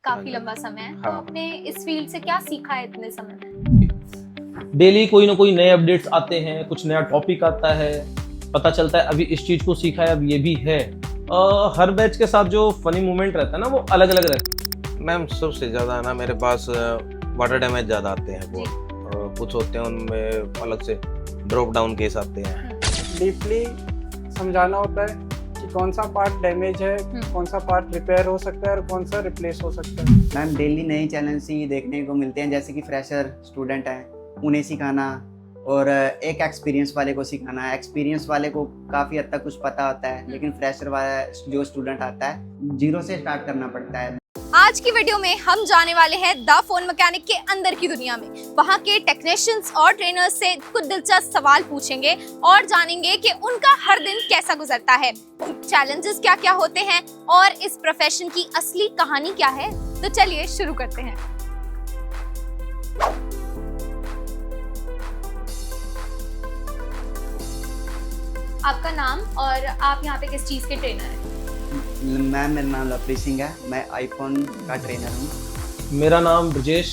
काफी लंबा समय है। तो हाँ। आपने इस फील्ड से क्या सीखा है इतने समय में? डेली कोई ना कोई नए अपडेट्स आते हैं, कुछ नया टॉपिक आता है, पता चलता है अभी इस चीज को सीखा है, अब ये भी है। हर बैच के साथ जो फनी मोमेंट रहता है ना, वो अलग अलग रहता है। मैम सबसे ज़्यादा ना मेरे पास वाटर डैमेज ज़्यादा आते हैं बहुत, कुछ होते हैं उनमें अलग से ड्रॉप डाउन केस आते हैं। डीपली समझाना होता है कि कौन सा पार्ट डैमेज है, कौन सा पार्ट रिपेयर हो सकता है और कौन सा रिप्लेस हो सकता है। मैम डेली नए चैलेंज ही देखने को मिलते हैं, जैसे कि फ्रेशर स्टूडेंट हैं उन्हें सिखाना और एक एक्सपीरियंस वाले को सिखाना। एक्सपीरियंस वाले को काफ़ी हद तक कुछ पता होता है, लेकिन फ्रेशर वाला जो स्टूडेंट आता है जीरो से स्टार्ट करना पड़ता है। आज की वीडियो में हम जाने वाले हैं द फोन मैकेनिक के अंदर की दुनिया में। वहाँ के टेक्नीशियंस और ट्रेनर्स से कुछ दिलचस्प सवाल पूछेंगे और जानेंगे कि उनका हर दिन कैसा गुजरता है, चैलेंजेस क्या क्या होते हैं और इस प्रोफेशन की असली कहानी क्या है। तो चलिए शुरू करते हैं। आपका नाम और आप यहाँ पे किस चीज़ के ट्रेनर हैं? मैम मेरा नाम लवप्रीत सिंह है, मैं आईफोन का ट्रेनर हूँ। मेरा नाम ब्रजेश,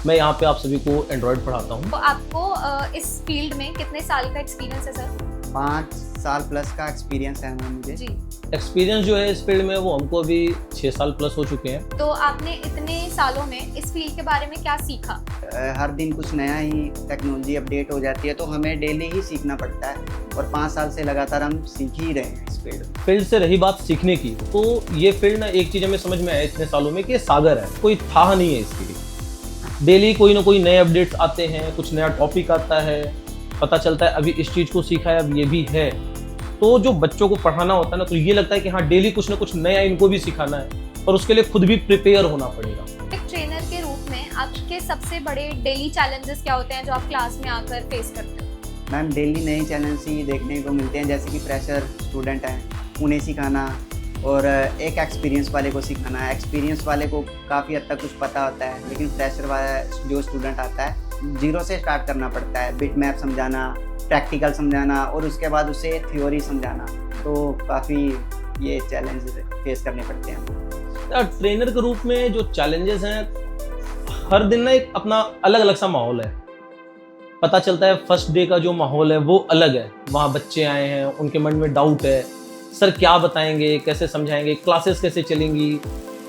मैं यहाँ पे आप सभी को एंड्रॉयड पढ़ाता हूँ। तो आपको इस फील्ड में कितने साल का एक्सपीरियंस है सर? 5 साल प्लस का एक्सपीरियंस है मैम मुझे। जी। एक्सपीरियंस जो है इस फील्ड में वो हमको अभी 6 साल प्लस हो चुके हैं। तो आपने इतने सालों में इस फील्ड के बारे में क्या सीखा? हर दिन कुछ नया ही टेक्नोलॉजी अपडेट हो जाती है, तो हमें डेली ही सीखना पड़ता है और 5 साल से लगातार हम सीख ही रहे हैं इस फील्ड। फील्ड से रही बात सीखने की, तो ये फील्ड ना एक चीज हमें समझ में आया इतने सालों में कि ये सागर है, कोई था नहीं है इसकी। डेली कोई ना कोई नए अपडेट्स आते हैं, कुछ नया टॉपिक आता है, पता चलता है अभी इस चीज को सीखा है, अब ये भी है। तो जो बच्चों को पढ़ाना होता है ना, तो ये लगता है कि हाँ डेली कुछ ना कुछ नया इनको भी सिखाना है और उसके लिए खुद भी प्रिपेयर होना पड़ेगा। एक ट्रेनर के रूप में आपके सबसे बड़े डेली चैलेंजेस क्या होते हैं जो आप क्लास में आकर फेस करते हो? मैम डेली नए चैलेंज ही देखने को मिलते हैं, जैसे कि फ्रेशर स्टूडेंट हैं उन्हें सिखाना और एक एक्सपीरियंस वाले को सिखाना। एक्सपीरियंस वाले को काफ़ी हद तक कुछ पता होता है, लेकिन फ्रेशर वाला जो स्टूडेंट आता है जीरो से स्टार्ट करना पड़ता है। बिट मैप समझाना, प्रैक्टिकल समझाना और उसके बाद उसे थ्योरी समझाना, तो काफ़ी ये चैलेंज फेस करने पड़ते हैं। ट्रेनर के रूप में जो चैलेंजेस हैं, हर दिन ना एक अपना अलग अलग सा माहौल है। पता चलता है फर्स्ट डे का जो माहौल है वो अलग है, वहाँ बच्चे आए हैं, उनके मन में डाउट है, सर क्या बताएंगे, कैसे समझाएंगे, क्लासेस कैसे चलेंगी।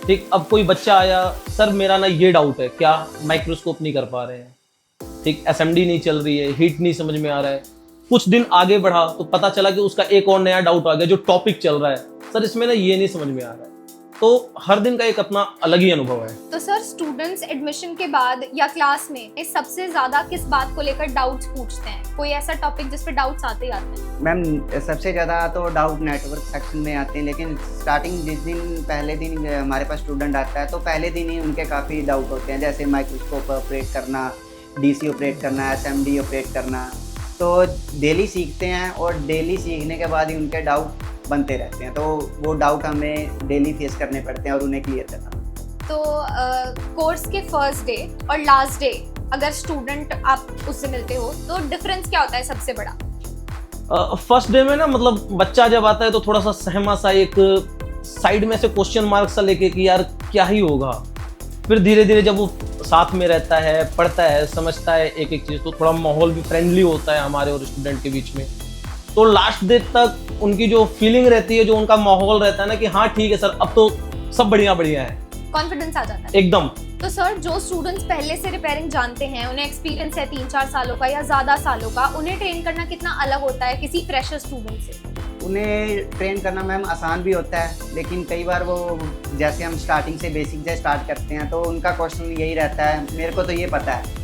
ठीक, अब कोई बच्चा आया, सर मेरा ना ये डाउट है, क्या माइक्रोस्कोप नहीं कर पा रहे हैं, ठीक, एसएमडी नहीं चल रही है, हीट नहीं समझ में आ रहा है। कुछ दिन आगे बढ़ा तो पता चला कि उसका एक और नया डाउट आ गया, जो टॉपिक चल रहा है, सर इसमें ना ये नहीं समझ में आ रहा है। तो हर दिन का एक अपना अलग ही अनुभव है। तो सर स्टूडेंट्स एडमिशन के बाद या क्लास में सबसे ज्यादा किस बात को लेकर डाउट्स पूछते हैं? कोई ऐसा टॉपिक जिस पे डाउट्स आते ही आते हैं? मैम सबसे ज़्यादा तो डाउट नेटवर्क सेक्शन में आते हैं, लेकिन स्टार्टिंग जिस दिन पहले दिन हमारे पास स्टूडेंट आता है तो पहले दिन ही उनके काफ़ी डाउट होते हैं, जैसे माइक्रोस्कोप ऑपरेट करना, डीसी ऑपरेट करना, एसएमडी ऑपरेट करना। तो डेली सीखते हैं और डेली सीखने के बाद ही उनके डाउट बनते रहते हैं, तो वो डाउट हमें डेली फेस करने पड़ते हैं और उन्हें क्लियर करना। तो कोर्स के फर्स्ट डे और लास्ट डे अगर स्टूडेंट आप उससे मिलते हो तो डिफरेंस क्या होता है सबसे बड़ा? फर्स्ट डे में ना, मतलब बच्चा जब आता है तो थोड़ा सा सहमा सा, एक साइड में से क्वेश्चन मार्क सा लेके कि यार क्या ही होगा। फिर धीरे धीरे जब वो साथ में रहता है, पढ़ता है, समझता है एक एक चीज़, तो थोड़ा माहौल भी फ्रेंडली होता है हमारे और स्टूडेंट के बीच में। तो लास्ट डे तक उनकी जो फीलिंग रहती है, जो उनका माहौल रहता है ना कि हाँ ठीक है सर, अब तो सब बढ़िया बढ़िया है, कॉन्फिडेंस आ जाता है एकदम। तो सर जो स्टूडेंट्स पहले से रिपेयरिंग जानते हैं, उन्हें एक्सपीरियंस है 3-4 सालों का या ज़्यादा सालों का, उन्हें ट्रेन करना कितना अलग होता है किसी फ्रेशर स्टूडेंट से? उन्हें ट्रेन करना मैम आसान भी होता है, लेकिन कई बार वो जैसे हम स्टार्टिंग से बेसिक से स्टार्ट करते हैं तो उनका क्वेश्चन यही रहता है, मेरे को तो ये पता है,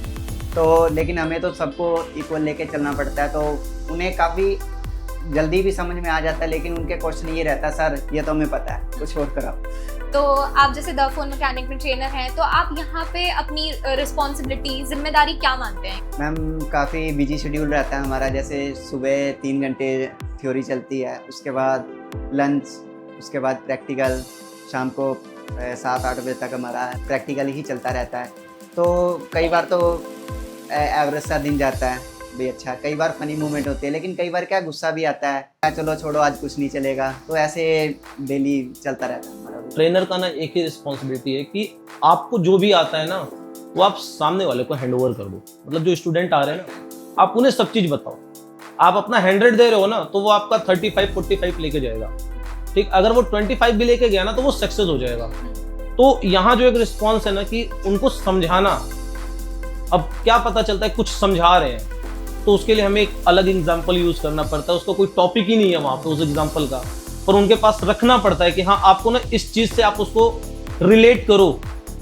तो लेकिन हमें तो सबको इक्वल लेके चलना पड़ता है, तो उन्हें काफ़ी जल्दी भी समझ में आ जाता है, लेकिन उनके क्वेश्चन ये रहता है, सर ये तो हमें पता है, कुछ और कराओ। तो आप जैसे द फोन मैकेनिक में ट्रेनर हैं, तो आप यहाँ पे अपनी रिस्पॉन्सिबिलिटी, जिम्मेदारी क्या मानते हैं? मैम काफ़ी बिजी शेड्यूल रहता है हमारा, जैसे सुबह 3 घंटे थ्योरी चलती है, उसके बाद लंच, उसके बाद प्रैक्टिकल, शाम को 7-8 बजे तक हमारा प्रैक्टिकल ही चलता रहता है। तो कई बार तो एवरेज सा दिन जाता है, भाई अच्छा, कई बार फनी मोमेंट होते हैं, लेकिन कई बार क्या गुस्सा भी आता है, चलो छोड़ो आज कुछ नहीं चलेगा, तो ऐसे डेली चलता रहता है हमारा। ट्रेनर का ना एक ही रिस्पॉन्सिबिलिटी है कि आपको जो भी आता है ना वो आप सामने वाले को हैंड ओवर कर दो। मतलब जो स्टूडेंट आ रहे हैं ना, आप उन्हें सब चीज बताओ। आप अपना 100 दे रहे हो ना, तो वो आपका 35-45 लेके जाएगा। ठीक, अगर वो 25 भी लेके गया ना, तो वो सक्सेस हो जाएगा। तो यहाँ जो एक रिस्पॉन्स है ना कि उनको समझाना, अब क्या पता चलता है कुछ समझा रहे हैं तो उसके लिए हमें एक अलग एग्जाम्पल यूज करना पड़ता है। उसका कोई टॉपिक ही नहीं है वहां पे उस एग्जाम्पल का, पर उनके पास रखना पड़ता है कि हाँ आपको ना इस चीज से आप उसको रिलेट करो,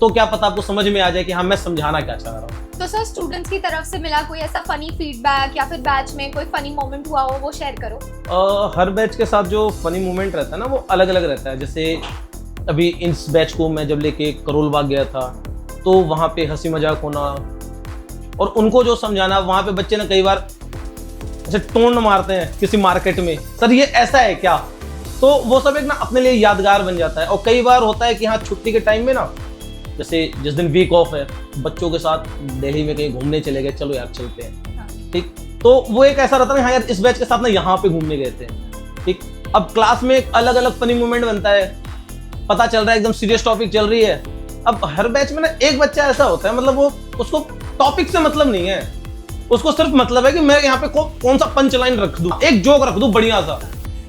तो क्या पता आपको समझ में आ जाए कि हाँ मैं समझाना क्या चाह रहा हूँ। तो सर स्टूडेंट्स की तरफ से मिला कोई ऐसा फनी फीडबैक या फिर बैच में कोई फनी मोमेंट हुआ हो, वो शेयर करो। हर बैच के साथ जो फनी मोमेंट रहता है ना, वो अलग अलग रहता है। जैसे अभी इस बैच को मैं जब लेके करोल बाग गया था, तो वहाँ पे हंसी मजाक होना और उनको जो समझाना, वहाँ पे बच्चे ना कई बार ऐसे टोन मारते हैं किसी मार्केट में, सर ये ऐसा है क्या, तो वो सब एक ना अपने लिए यादगार बन जाता है। और कई बार होता है कि हाँ छुट्टी के टाइम में ना, जैसे जिस दिन वीक ऑफ है, बच्चों के साथ दिल्ली में कहीं घूमने चले गए, चलो यार चलते हैं, ठीक, तो वो एक ऐसा रहता है हाँ यार इस बैच के साथ ना यहाँ पे घूमने गए थे, ठीक। अब क्लास में एक अलग अलग फनी मोमेंट बनता है, पता चल रहा है एकदम सीरियस टॉपिक चल रही है। अब हर बैच में ना एक बच्चा ऐसा होता है, मतलब वो उसको टॉपिक से मतलब नहीं है, उसको सिर्फ मतलब है कि मैं यहाँ पे कौन सा पंच लाइन रख दूं, एक जोक रख दूं बढ़िया सा।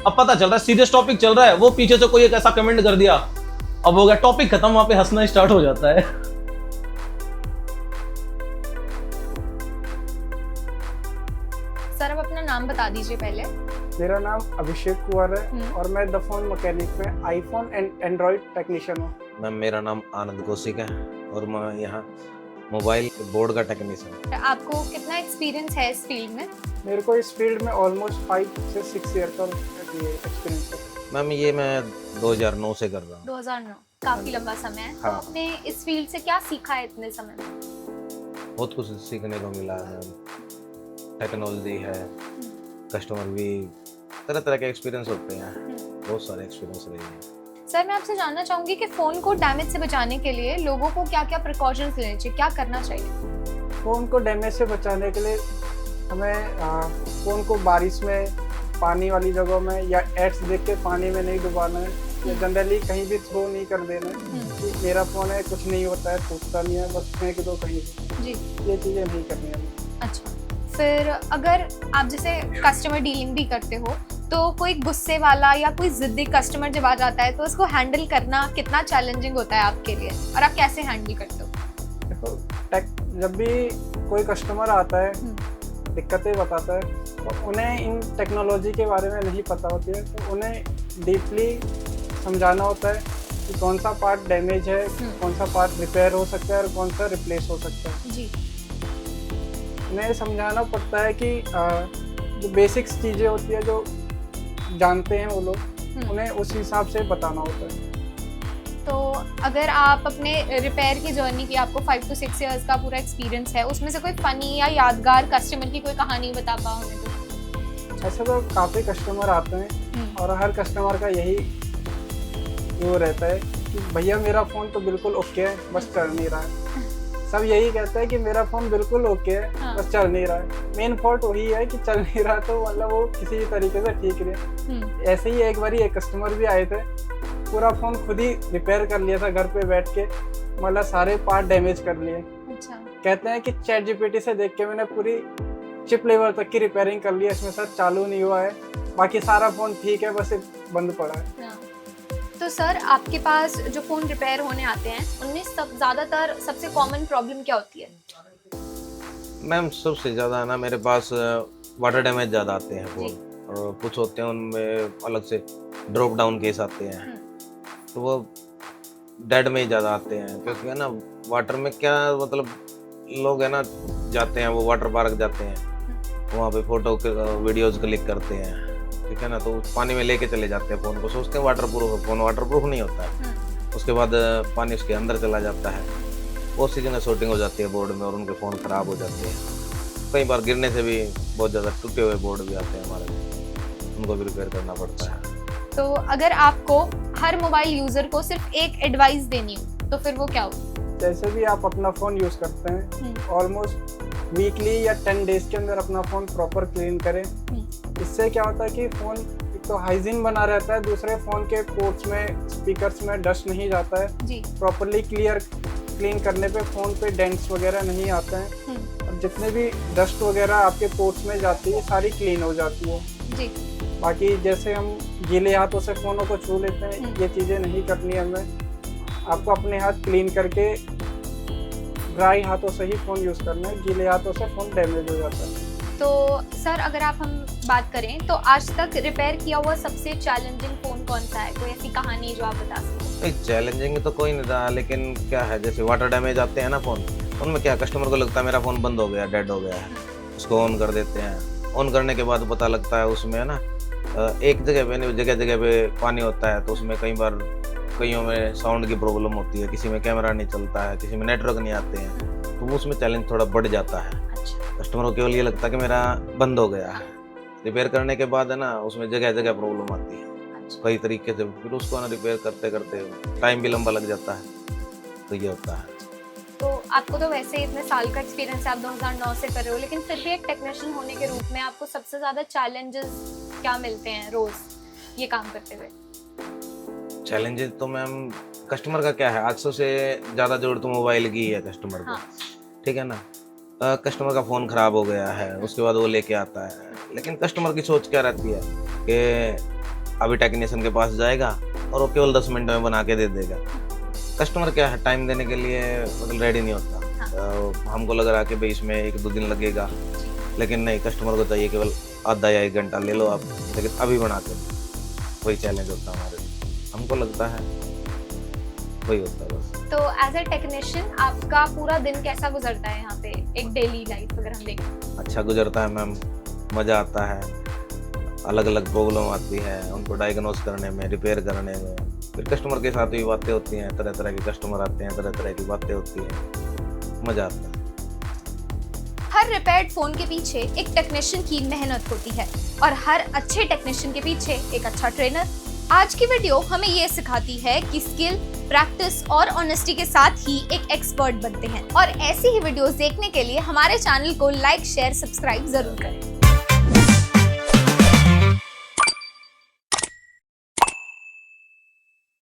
अब पता चल रहा है सीरियस टॉपिक चल रहा है, वो पीछे से कोई एक ऐसा कमेंट कर दिया, अब हो गया टॉपिक खत्म, वहां पे हंसना स्टार्ट हो जाता है। सर अब अपना नाम बता दीजिए पहले। मेरा नाम अभिषेक कुंवर है और मैं द फोन मैकेनिक में आईफोन एंड एंड्रॉइड टेक्नीशियन हूँ। मैम मेरा नाम आनंद कौशिक है और मैं यहाँ मोबाइल बोर्ड का टेक्नीशियन। आपको कितना एक्सपीरियंस है इस फील्ड में? मेरे को इस फील्ड में ऑलमोस्ट 5 से 6 ईयर का एक्सपीरियंस है। मैम ये मैं 2009 से कर रहा हूँ। 2009, काफी लंबा समय है। तो हाँ। आपने इस फील्ड से क्या सीखा है इतने समय में? बहुत कुछ सीखने को मिला है, टेक्नोलॉजी है, कस्टमर भी, तरह तरह के एक्सपीरियंस होते हैं, बहुत सारे एक्सपीरियंस रहे हैं। सर मैं आपसे जानना चाहूंगी कि फोन को डैमेज से बचाने के लिए लोगों को क्या क्या प्रिकॉशंस लेने चाहिए, क्या करना चाहिए? फ़ोन को डैमेज से बचाने के लिए हमें फ़ोन को बारिश में, पानी वाली जगहों में या एड्स देख के पानी में नहीं डुबाना है, या जनरली कहीं भी थ्रो नहीं कर देना है कि मेरा फ़ोन है कुछ नहीं होता है, टूटता नहीं है, बस फेंक दो कहीं भी। जी, ये चीज़ें नहीं करनी है। अच्छा। फिर अगर आप जैसे कस्टमर डीलिंग भी करते हो, तो कोई गुस्से वाला या कोई जिद्दी कस्टमर जब आ जाता है तो उसको हैंडल करना कितना चैलेंजिंग होता है आपके लिए, और आप कैसे हैंडल करते हो? देखो जब भी कोई कस्टमर आता है, दिक्कतें बताता है, तो उन्हें इन टेक्नोलॉजी के बारे में नहीं पता होती है, तो उन्हें डीपली समझाना होता है कि कौन सा पार्ट डैमेज है, कौन सा पार्ट रिपेयर हो सकता है और कौन सा रिप्लेस हो सकता है। जी, उन्हें समझाना पड़ता है कि जो बेसिक्स चीज़ें होती है जो जानते हैं वो लोग, उन्हें उस हिसाब से बताना होता है। तो अगर आप अपने रिपेयर की जर्नी की, आपको 5 to 6 इयर्स का पूरा एक्सपीरियंस है, उसमें से कोई फनी या यादगार कस्टमर की कोई कहानी बता पाओ हमें तो? ऐसे तो काफ़ी कस्टमर आते हैं और हर कस्टमर का यही वो रहता है कि भैया मेरा फ़ोन तो बिल्कुल ओके है, बस चल नहीं रहा है। सब यही कहते हैं कि मेरा फ़ोन बिल्कुल ओके है, हाँ। बस चल नहीं रहा है। मेन फॉल्ट वही है कि चल नहीं रहा, तो मतलब वो किसी भी तरीके से ठीक रहे। ऐसे ही एक बार एक कस्टमर भी आए थे, पूरा फ़ोन खुद ही रिपेयर कर लिया था घर पे बैठ के, मतलब सारे पार्ट डैमेज कर लिए। अच्छा। कहते हैं कि चैट जीपीटी से देख के मैंने पूरी चिप लेवल तक की रिपेयरिंग कर ली है, इसमें सर चालू नहीं हुआ है, बाकी सारा फ़ोन ठीक है, बस एक बंद पड़ा है। हाँ। तो सर आपके पास जो फ़ोन रिपेयर होने आते हैं, उनमें ज़्यादातर सबसे कॉमन प्रॉब्लम क्या होती है? मैम सबसे ज़्यादा ना मेरे पास वाटर डैमेज ज़्यादा आते हैं फोन, और कुछ होते हैं उनमें अलग से ड्रॉप डाउन केस आते हैं, तो वो डेड में ही ज़्यादा आते हैं। क्योंकि है ना वाटर में क्या मतलब लोग है ना जाते हैं, वो वाटर पार्क जाते हैं, वहाँ पे फोटो वीडियोज़ क्लिक करते हैं, ठीक है ना, तो पानी में लेके चले जाते हैं फ़ोन को, सोचते हैं वाटर प्रूफ है, फ़ोन वाटर प्रूफ नहीं होता है। उसके बाद पानी उसके अंदर चला जाता है, ऑक्सीजन शॉर्टिंग हो जाती है बोर्ड में और उनके फ़ोन ख़राब हो जाते हैं। कई बार गिरने से भी बहुत ज़्यादा टूटे हुए बोर्ड भी आते हैं हमारे, उनको भी रिपेयर करना पड़ता है। तो अगर आपको हर मोबाइल यूज़र को सिर्फ एक एडवाइस देनी हो, तो फिर वो क्या हो? जैसे भी आप अपना फ़ोन यूज़ करते हैं, ऑलमोस्ट वीकली या 10 डेज के अंदर अपना फ़ोन प्रॉपर क्लीन करें। इससे क्या होता है कि फ़ोन एक तो हाइजीन बना रहता है, दूसरे फ़ोन के पोर्ट्स में, स्पीकर्स में डस्ट नहीं जाता है। जी। प्रॉपरली क्लीन करने पे फ़ोन पे डेंट्स वगैरह नहीं आते हैं, और जितने भी डस्ट वगैरह आपके पोर्ट्स में जाती है सारी क्लीन हो जाती है। जी। बाकी जैसे हम गीले हाथों से फ़ोनों को छू लेते हैं, ये चीज़ें नहीं करनी हमें। आपको अपने हाथ क्लीन करके ड्राई हाथों से ही फ़ोन यूज़ करना है, गीले हाथों से फ़ोन डैमेज हो जाता है। तो सर अगर आप हम बात करें तो आज तक रिपेयर किया हुआ सबसे चैलेंजिंग फ़ोन कौन सा है? कोई ऐसी कहानी जो आप बता सकते हैं? चैलेंजिंग तो कोई नहीं रहा, लेकिन क्या है जैसे वाटर डैमेज आते हैं ना फ़ोन, उनमें क्या कस्टमर को लगता है मेरा फ़ोन बंद हो गया, डेड हो गया है, उसको ऑन कर देते हैं। ऑन करने के बाद पता लगता है उसमें है ना एक जगह पे नहीं, जगह जगह पे पानी होता है, तो उसमें कई बार कईयों में साउंड की प्रॉब्लम होती है, किसी में कैमरा नहीं चलता है, किसी में नेटवर्क नहीं आते हैं, तो उसमें चैलेंज थोड़ा बढ़ जाता है। अच्छा। कस्टमर को केवल ये लगता है कि मेरा बंद हो गया है। रिपेयर करने के बाद है ना उसमें जगह जगह प्रॉब्लम आती है अच्छा। कई तरीके से, फिर उसको ना रिपेयर करते करते टाइम भी लंबा लग जाता है, तो ये होता है। तो आपको तो वैसे इतने साल का एक्सपीरियंस है, आप 2009 से कर रहे हो, लेकिन फिर भी एक टेक्नीशियन होने के रूप में आपको सबसे ज़्यादा चैलेंजेस क्या मिलते हैं रोज़ ये काम करते हुए? चैलेंजेस तो मैम कस्टमर का क्या है, 800 से ज़्यादा जोड़ तो मोबाइल की है कस्टमर को। हाँ। ठीक है ना, कस्टमर का फ़ोन ख़राब हो गया है, उसके बाद वो लेके आता है, लेकिन कस्टमर की सोच क्या रहती है कि अभी टेक्नीशियन के पास जाएगा और वो केवल 10 मिनट में बना के दे देगा। कस्टमर क्या है टाइम देने के लिए मतलब रेडी नहीं होता। हमको लग रहा है कि भाई इसमें 1-2 दिन लगेगा, लेकिन नहीं, कस्टमर को चाहिए केवल आधा या 1 घंटा ले लो आप, लेकिन अभी बना के दो। वही चैलेंज होता है हमारे लिए, हमको लगता है वही होता है बस। तो एज ए टेक्नीशियन आपका पूरा दिन कैसा गुजरता है यहाँ पे, एक डेली लाइफ अगर हम देखें? अच्छा गुजरता है मैम, मज़ा आता है। अलग अलग प्रॉब्लम आती है, उनको डायग्नोस करने में, रिपेयर करने में, फिर कस्टमर के साथ भी बातें होती हैं, तरह तरह के कस्टमर आते हैं, तरह तरह की बातें होती हैं, मज़ा आता है। हर रिपेयर्ड फ़ोन के पीछे एक टेक्नीशियन की मेहनत होती है और हर अच्छे टेक्नीशियन के पीछे एक अच्छा ट्रेनर। आज की वीडियो हमें ये सिखाती है कि स्किल, प्रैक्टिस और ऑनेस्टी के साथ ही एक एक्सपर्ट बनते हैं। और ऐसी ही वीडियोस देखने के लिए हमारे चैनल को लाइक, शेयर, सब्सक्राइब जरूर करें।